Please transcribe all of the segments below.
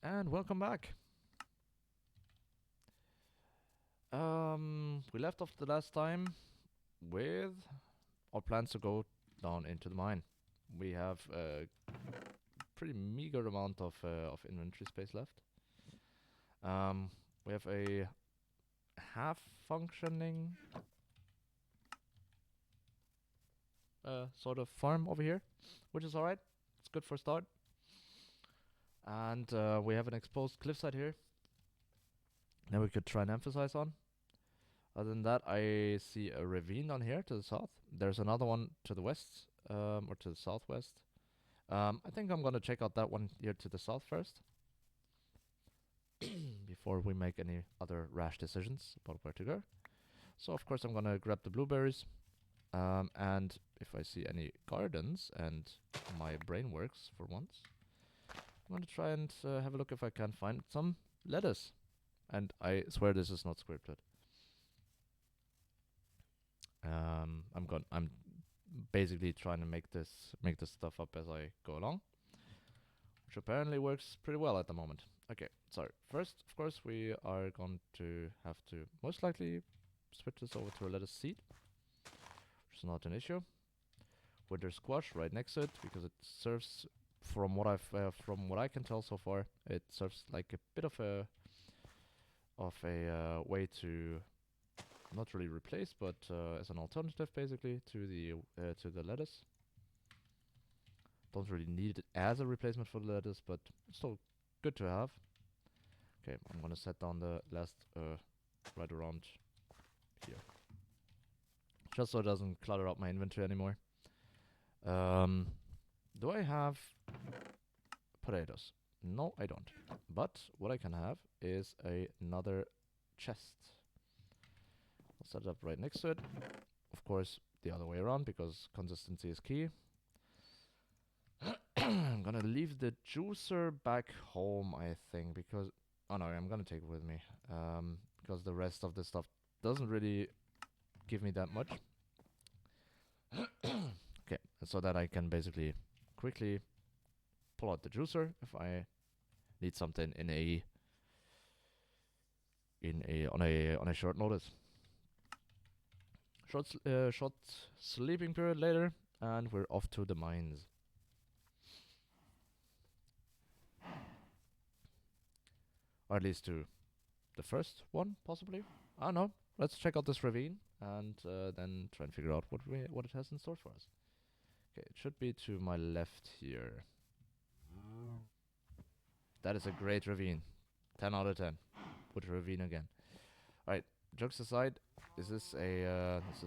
And welcome back. We left off the last time with our plans to go down into the mine. We have a pretty meager amount of inventory space left. Um, we have a half functioning sort of farm over here, which is alright. It's good for a start. And we have an exposed cliffside here that we could try and emphasize on. Other than that, I see a ravine down here to the south. There's another one to the west, or to the southwest. I think I'm gonna check out that one here to the south first, before we make any other rash decisions about where to go. So of course I'm gonna grab the blueberries, and if I see any gardens and my brain works for once, I'm gonna try and have a look if I can find some lettuce. And I swear this is not scripted. I'm basically trying to make this stuff up as I go along, which apparently works pretty well at the moment. Okay, so first, of course, we are going to have to most likely switch this over to a lettuce seed, which is not an issue. Winter squash right next to it because it serves, from what I can tell so far, it serves like a bit of a way to not really replace, but as an alternative basically to the lettuce. Don't really need it as a replacement for the lettuce, but still good to have. Okay, I'm gonna set down the last right around here, just so it doesn't clutter up my inventory anymore. Do I have potatoes? No, I don't. But what I can have is another chest. I'll set it up right next to it. Of course, the other way around because consistency is key. I'm gonna leave the juicer back home, I think, because oh no, I'm gonna take it with me. Because the rest of the stuff doesn't really give me that much. Okay, so that I can basically quickly pull out the juicer if I need something on a short notice. Short sleeping period later, and we're off to the mines. Or at least to the first one, possibly. I don't know. Let's check out this ravine and then try and figure out what it has in store for us. Okay, it should be to my left here. That is a great ravine. 10 out of 10. Put ravine again. Alright, jokes aside, this is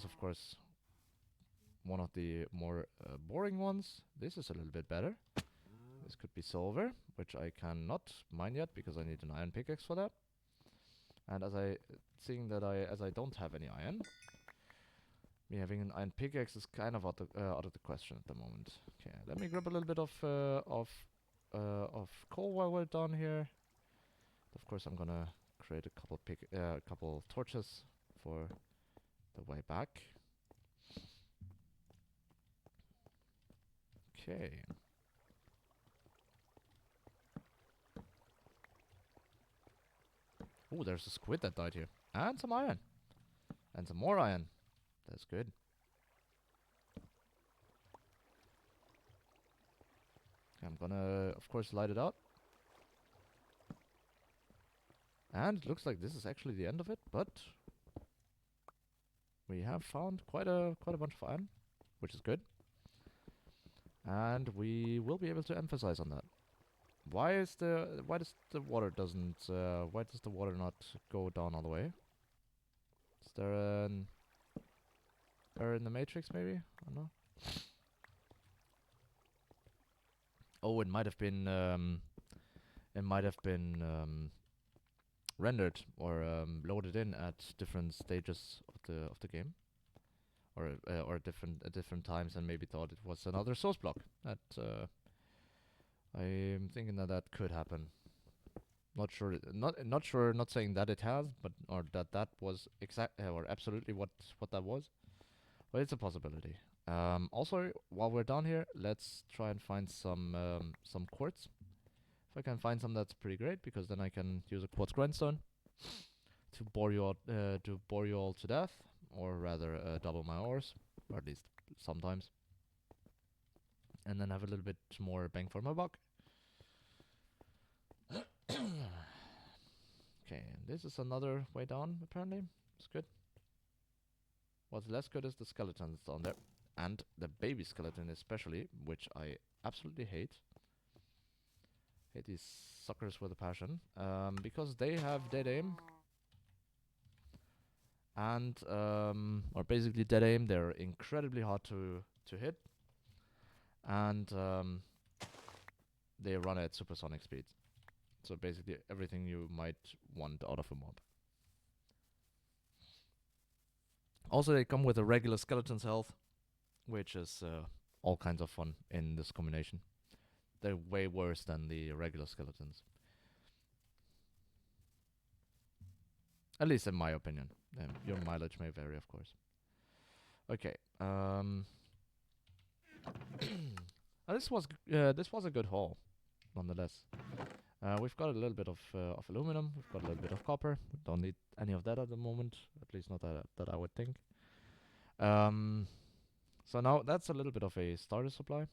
of course one of the more boring ones. This is a little bit better. This could be silver, which I cannot mine yet because I need an iron pickaxe for that. And as I don't have any iron, me having an iron pickaxe is kind of out of the question at the moment. Okay, let me grab a little bit of coal while we're down here. Of course, I'm gonna create a couple torches for the way back. Okay. Oh, there's a squid that died here. And some iron. And some more iron. That's good. I'm gonna, of course, light it out. And it looks like this is actually the end of it, but we have found quite a bunch of iron, which is good. And we will be able to emphasize on that. Why does the water not go down all the way? Is there an error in the matrix maybe? I don't know. Oh, it might have been rendered or loaded in at different stages of the game, or at different times, and maybe thought it was another source block. That I'm thinking that could happen. Not sure. Not sure. Not saying that it has, but or that was exact or absolutely what that was. But it's a possibility. Also, while we're down here, let's try and find some quartz If I can find some, that's pretty great, because then I can use a quartz grindstone to bore you all to death, or rather double my ores, or at least sometimes, and then have a little bit more bang for my buck. Okay, this is another way down, apparently. It's good. What's less good is the skeleton that's down there. And the baby skeleton especially, which I absolutely hate. Hate these suckers with a passion. Because they have dead aim. And, or basically dead aim, they're incredibly hard to hit. And, they run at supersonic speeds. So basically everything you might want out of a mob. Also, they come with a regular skeleton's health, which is all kinds of fun in this combination. They're way worse than the regular skeletons. At least in my opinion. Your mileage may vary, of course. Okay. This was a good haul, nonetheless. We've got a little bit of aluminum. We've got a little bit of copper. We don't need any of that at the moment. At least not that I would think. So now that's a little bit of a starter supply.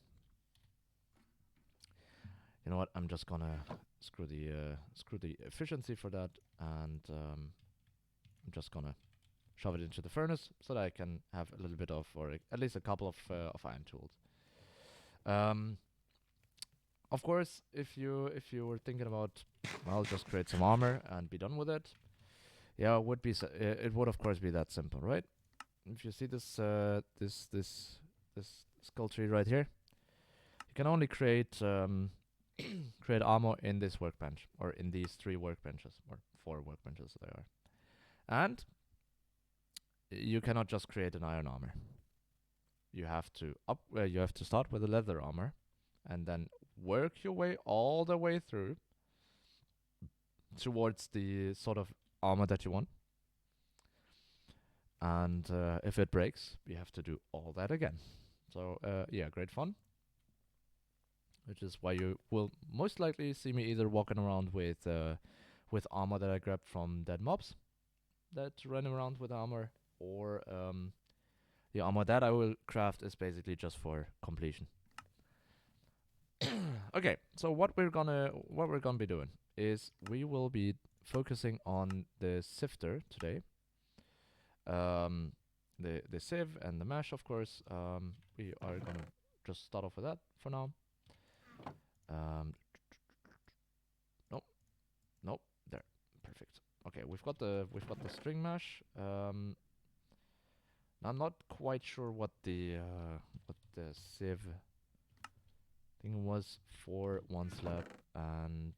You know what? I'm just gonna screw the efficiency for that, and I'm just gonna shove it into the furnace so that I can have a little bit of, or at least a couple of iron tools. Of course, if you were thinking about, well, just create some armor and be done with it, yeah, it would be. It would of course be that simple, right? If you see this this skull tree right here, you can only create create armor in this workbench, or in these 3 workbenches, or 4 workbenches they are. And you cannot just create an iron armor. You have to you have to start with a leather armor, and then work your way all the way through towards the sort of armor that you want. And if it breaks, you have to do all that again. So yeah, great fun. Which is why you will most likely see me either walking around with armor that I grabbed from dead mobs that run around with armor, or the armor that I will craft is basically just for completion. Okay, so what we're gonna be doing is we will be focusing on the sifter today. The sieve and the mesh, of course. We are gonna just start off with that for now. Nope, there, perfect. Okay, we've got the string mesh. I'm not quite sure what the sieve thing was for 1 slab, and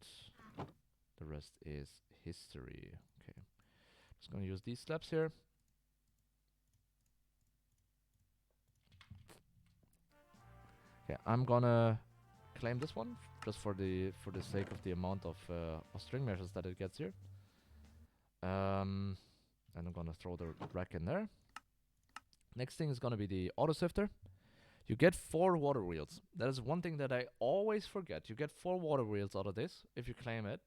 the rest is history. Okay, just gonna use these slabs here. Okay, I'm gonna claim this one just for the sake of the amount of string meshes that it gets here. And I'm gonna throw the rack in there. Next thing is gonna be the auto sifter. You get 4 water wheels. That is one thing that I always forget. You get 4 water wheels out of this if you claim it.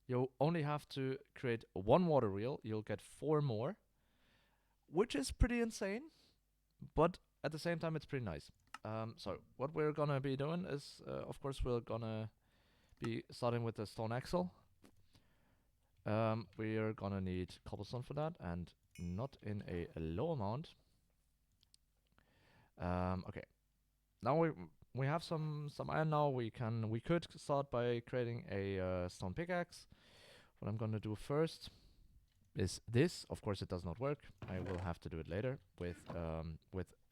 You only have to create 1 water wheel. You'll get 4 more, which is pretty insane, but at the same time it's pretty nice. So what we're gonna be doing is, of course, we're gonna be starting with the stone axle. We are gonna need cobblestone for that, and not in a low amount. Okay, now we have some iron. Now we could start by creating a stone pickaxe. What I'm gonna do first is this. Of course, it does not work. I will have to do it later with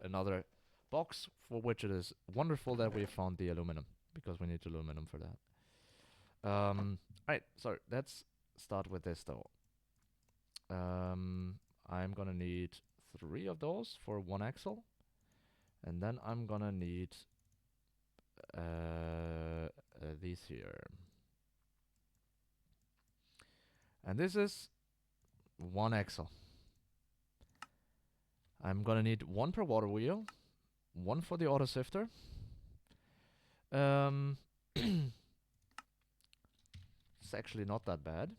another box, for which it is wonderful that we found the aluminum, because we need aluminum for that. Alright, so let's start with this though. I'm gonna need 3 of those for 1 axle, and then I'm gonna need these here. And this is 1 axle. I'm gonna need 1 per water wheel, 1 for the auto sifter. It's actually not that bad,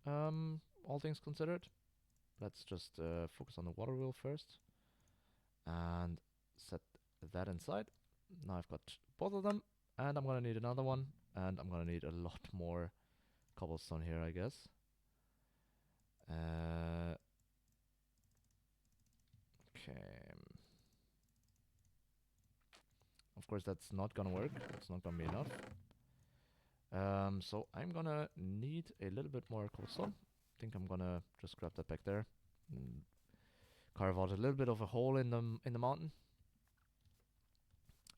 all things considered. Let's just focus on the water wheel first and set that inside. Now I've got both of them, and I'm gonna need another one, and I'm gonna need a lot more cobblestone here, I guess. Okay. Of course, that's not gonna work. That's not gonna be enough. So I'm gonna need a little bit more cobblestone. I think I'm gonna just grab that back there. Carve out a little bit of a hole in the mountain.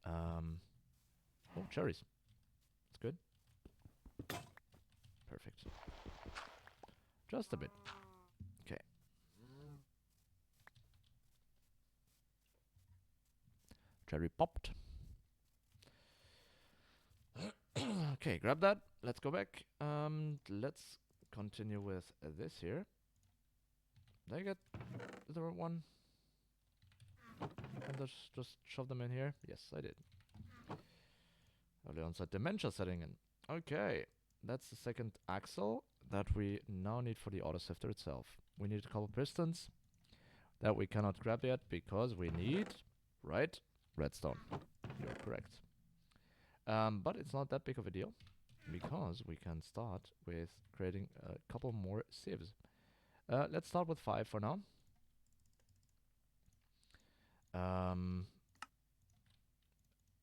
Oh, cherries. That's good. Perfect. Just a bit. Okay. Cherry popped. Okay, grab that. Let's go back. Let's continue with this here. Did I get the right one? And just shove them in here? Yes, I did. Early onset dementia setting in. Okay, that's the second axle that we now need for the autosifter itself. We need a couple pistons that we cannot grab yet because we need, right, redstone. You're correct. But it's not that big of a deal because we can start with creating a couple more sieves. Let's start with 5 for now.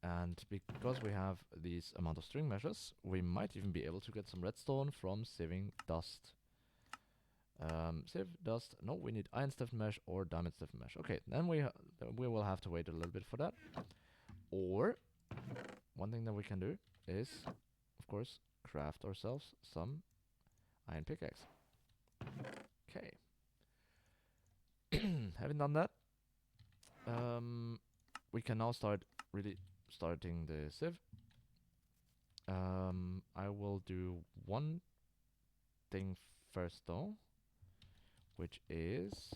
And because we have these amount of string meshes, we might even be able to get some redstone from sieving dust. Sieve, dust, no, we need iron stiffened mesh or diamond stiffened mesh. Okay, then we will have to wait a little bit for that. Or, one thing that we can do is, of course, craft ourselves some iron pickaxe. Okay. Having done that, we can now start really starting the sieve. I will do one thing first though, which is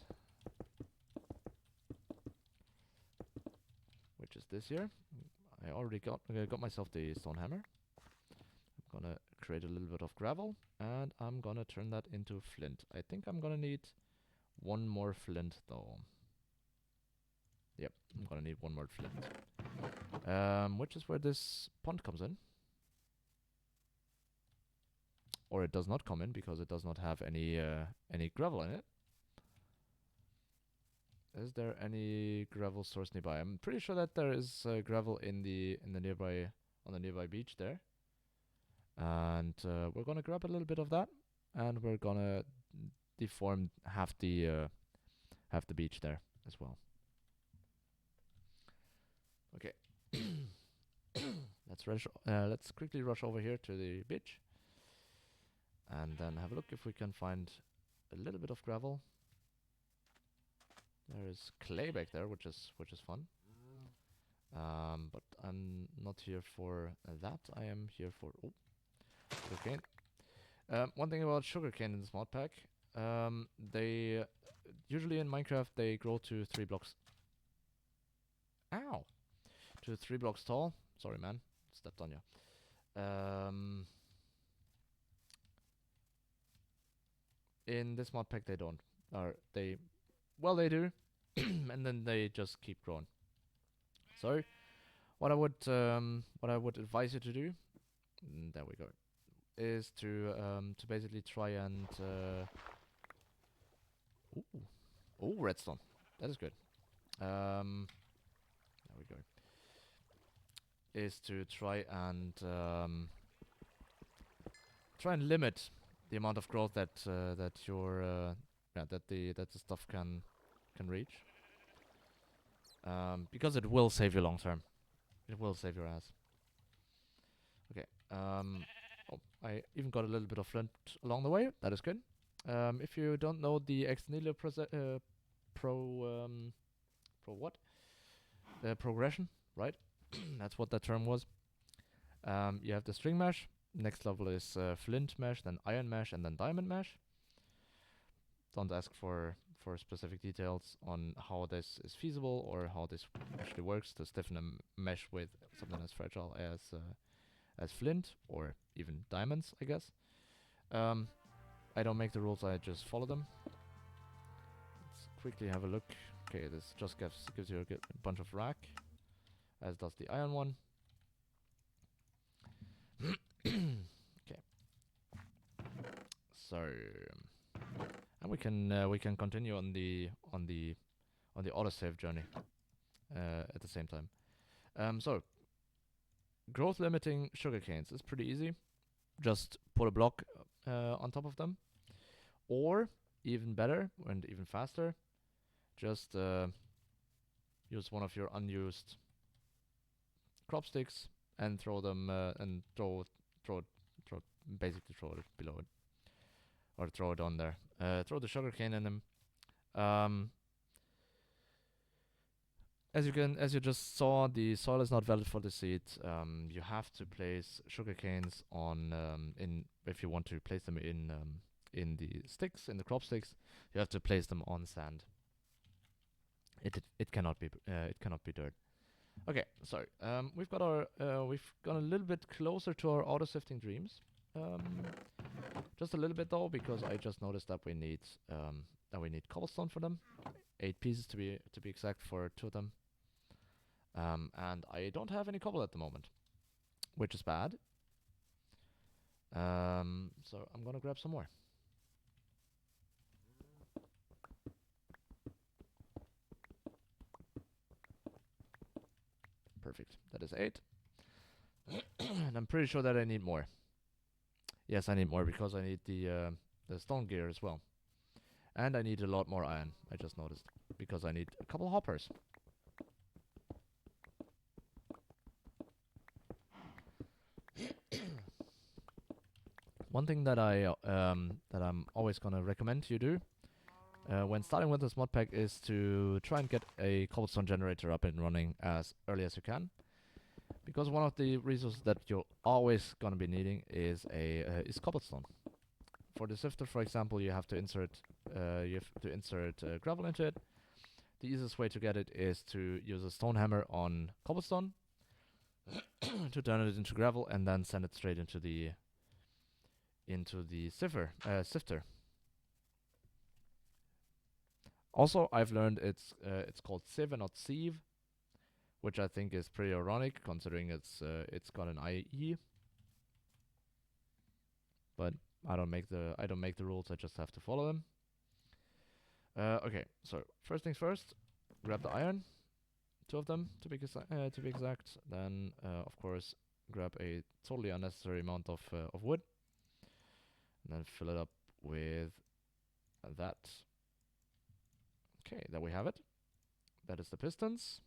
this here. I already got myself the stone hammer. I'm gonna create a little bit of gravel, and I'm gonna turn that into flint. I think I'm gonna need one more flint though. Yep, I'm gonna need one more flint. Which is where this pond comes in. Or it does not come in because it does not have any gravel in it. Is there any gravel source nearby? I'm pretty sure that there is gravel on the nearby beach there. And we're gonna grab a little bit of that, and we're gonna deform half the beach there as well. Okay. Let's quickly rush over here to the beach, and then have a look if we can find a little bit of gravel. There is clay back there, which is fun. But I'm not here for that. I am here for sugarcane. One thing about sugarcane in this mod pack, they usually in Minecraft they grow to 3 blocks. Ow! To 3 blocks tall. Sorry, man, stepped on you. In this mod pack they don't. Well, they do, and then they just keep growing. So, what I would advise you to do, there we go, is to basically try and redstone. That is good. There we go. Is to try and limit the amount of growth that the stuff can reach. Because it will save you long term. It will save your ass. Okay. I even got a little bit of flint along the way. That is good. If you don't know the Exnilio progression, right? That's what that term was. You have the string mesh. Next level is flint mesh, then iron mesh, and then diamond mesh. Don't ask for specific details on how this is feasible or how this actually works to stiffen a mesh with something as fragile as flint or even diamonds, I guess. Um, I don't make the rules, I just follow them. Let's quickly have a look. Okay, this just gives you a bunch of rack, as does the iron one. Okay. So, and we can continue on the autosave journey at the same time. So growth limiting sugar canes is pretty easy. Just put a block on top of them, or even better and even faster, just use one of your unused crop sticks and throw them and throw basically throw it below it, or throw it on there. Throw the sugar cane in them. Um, as you just saw, the soil is not valid for the seed. You have to place sugar canes on in if you want to place them in the sticks, in the crop sticks. You have to place them on sand. It cannot be dirt. Okay, sorry. We've got a little bit closer to our auto sifting dreams. Just a little bit though, because I just noticed that we need cobblestone for them. 8 pieces to be exact for 2 of them. And I don't have any cobble at the moment, which is bad. So I'm gonna grab some more. Perfect. That is 8. And I'm pretty sure that I need more. Yes, I need more because I need the stone gear as well. And I need a lot more iron, I just noticed. Because I need a couple hoppers. One thing that I'm always gonna recommend you do when starting with this mod pack is to try and get a cobblestone generator up and running as early as you can, because one of the resources that you're always gonna be needing is cobblestone. For the sifter, for example, you have to insert gravel into it. The easiest way to get it is to use a stone hammer on cobblestone to turn it into gravel and then send it straight into the sifter. Also, I've learned it's called sieve and not sieve, which I think is pretty ironic considering it's got an IE. But I don't make the rules. I just have to follow them. Okay, so first things first, grab the iron, 2 of them to be exact. Then, of course, grab a totally unnecessary amount of wood, and then fill it up with that. Okay, there we have it. That is the pistons.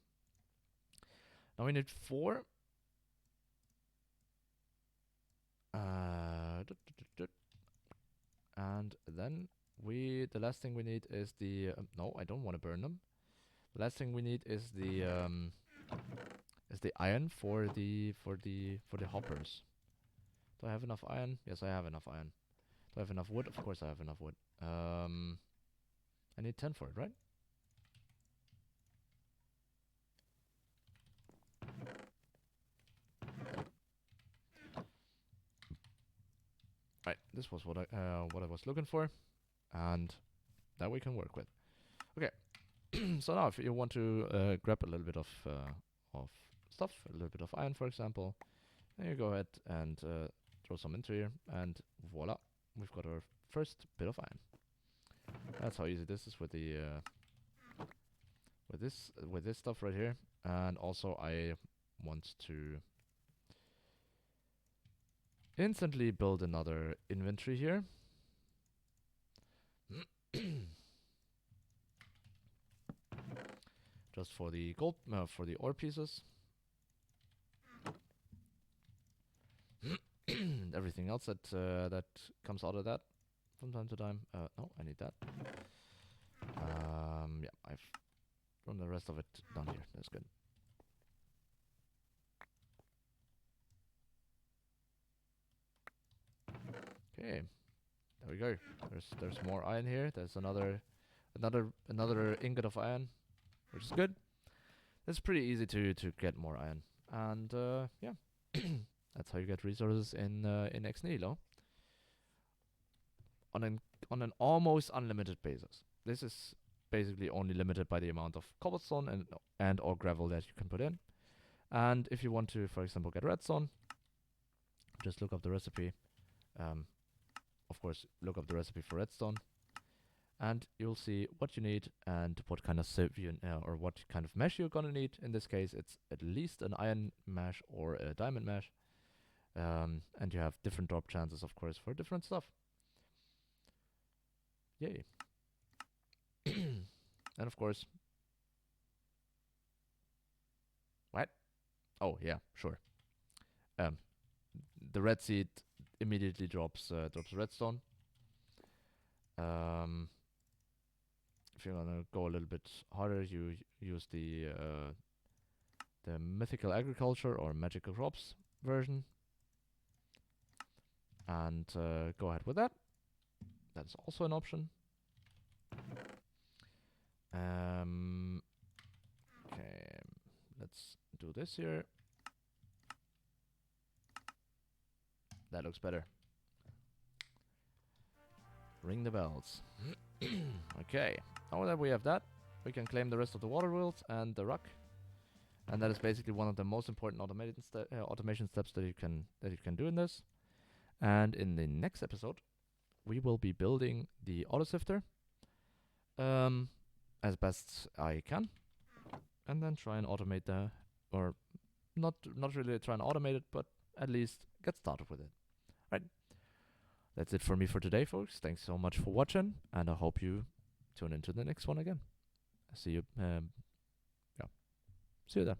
Now we need 4. And then the last thing we need is the no, I don't want to burn them. The last thing we need is the iron for the hoppers. Do I have enough iron? Yes, I have enough iron. Do I have enough wood? Of course I have enough wood. I need 10 for it, right? Right, this was what I was looking for, and that we can work with. Okay, so now if you want to grab a little bit of stuff, a little bit of iron, for example, then you go ahead and throw some into here, and voila, we've got our first bit of iron. That's how easy this is with the with this stuff right here. And also I want to instantly build another inventory here. Just for the gold, for the ore pieces. Everything else that that comes out of that from time to time. No, I need that. Yeah, I've thrown the rest of it down here. That's good. Okay, there we go. There's more iron here. There's another ingot of iron, which is good. It's pretty easy to get more iron, and yeah, that's how you get resources in Ex Nihilo. on an almost unlimited basis. This is basically only limited by the amount of cobblestone and or gravel that you can put in. And if you want to, for example, get redstone, just look up the recipe. Of course, look up the recipe for redstone, and you'll see what you need and what kind of sieve or what kind of mesh you're gonna need. In this case, it's at least an iron mesh or a diamond mesh, and you have different drop chances, of course, for different stuff. Yay! And of course, what? Oh yeah, sure. The red seed immediately drops redstone. If you wanna go a little bit harder, you use the mythical agriculture or magical crops version, and go ahead with that. That's also an option. Okay, let's do this here. That looks better. Ring the bells. Okay, now that we have that, we can claim the rest of the water wheels and the rock, and that is basically one of the most important automation steps that you can do in this. And in the next episode, we will be building the auto sifter as best I can, and then try and automate or not really try and automate it, but at least get started with it. Right. That's it for me for today, folks. Thanks so much for watching, and I hope you tune into the next one again. See you. Yeah. See you then.